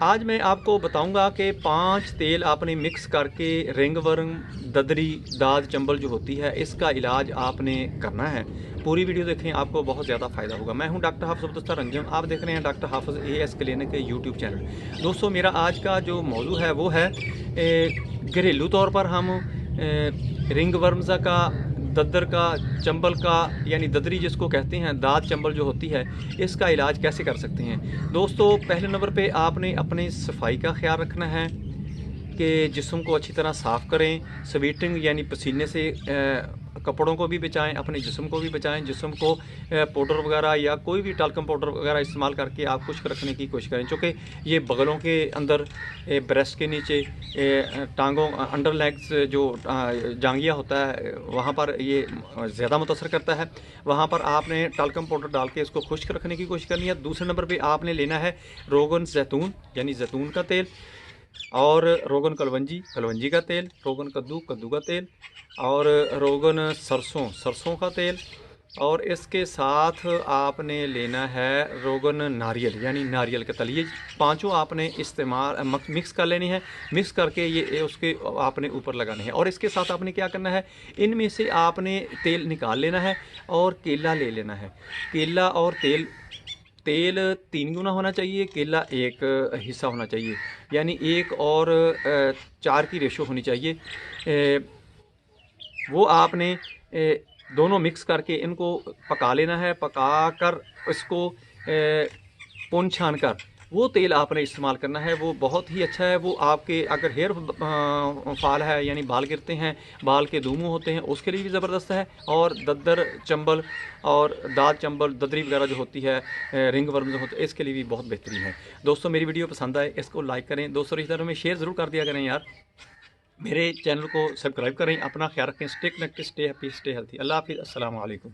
आज मैं आपको बताऊंगा कि 5 तेल आपने मिक्स करके रिंगवर्म, ददरी, दाद चंबल जो होती है इसका इलाज आपने करना है। पूरी वीडियो देखें, आपको बहुत ज़्यादा फ़ायदा होगा। मैं हूं डॉक्टर हाफिज़ अब्दुल रंजन, आप देख रहे हैं डॉक्टर हाफिज़ एएस क्लिनिक के यूट्यूब चैनल। दोस्तों, मेरा आज का जो मौजू है वो है घरेलू तौर पर हम रिंगवर्म्स का, दद्दर का, चंबल का यानी ददरी जिसको कहते हैं, दाद चंबल जो होती है, इसका इलाज कैसे कर सकते हैं। दोस्तों, पहले नंबर पे आपने अपनी सफाई का ख्याल रखना है कि जिस्म को अच्छी तरह साफ़ करें। स्वेटिंग यानी पसीने से कपड़ों को भी बचाएं, अपने जिस्म को भी बचाएं। जिस्म को पाउडर वगैरह या कोई भी टाल्कम पाउडर वगैरह इस्तेमाल करके आप खुश्क रखने की कोशिश करें, चूँकि ये बगलों के अंदर, ब्रेस्ट के नीचे, टांगों, अंडर लेग्स जो जांघिया होता है, वहाँ पर ये ज़्यादा मुतासर करता है। वहाँ पर आपने टाल्कम पाउडर डाल के इसको खुश्क रखने की कोशिश करनी है। दूसरे नंबर पर आपने लेना है रोगन जैतून यानी जैतून का तेल, और रोगन कलवंजी, कलवंजी का तेल, रोगन कद्दू, कद्दू का तेल, और रोगन सरसों, सरसों का तेल। और इसके साथ आपने लेना है रोगन नारियल यानी नारियल के तेल। ये पांचों आपने इस्तेमाल मिक्स कर लेनी है। मिक्स करके ये उसके आपने ऊपर लगाने हैं। और इसके साथ आपने क्या करना है, इनमें से आपने तेल निकाल लेना है और केला ले लेना है। केला और तेल, तेल 3 गुना होना चाहिए, केला 1 हिस्सा होना चाहिए, यानी 1 और 4 की रेशो होनी चाहिए। वो आपने दोनों मिक्स करके इनको पका लेना है। पका कर इसको पुन छान कर वो तेल आपने इस्तेमाल करना है। वो बहुत ही अच्छा है। वो आपके अगर हेयर फॉल है यानी बाल गिरते हैं, बाल के धूमू होते हैं, उसके लिए भी ज़बरदस्त है। और दद्दर चंबल और दाद चंबल, ददरी वगैरह जो होती है, रिंग वर्म जो होता है, इसके लिए भी बहुत बेहतरीन है। दोस्तों, मेरी वीडियो पसंद आए इसको लाइक करें, दोस्तों रिश्तेदारों में शेयर ज़रूर कर दिया करें यार। मेरे चैनल को सब्सक्राइब करें। अपना ख्याल रखें। Stay connected, stay happy, stay healthy. अल्लाह हाफिज़, अस्सलाम वालेकुम।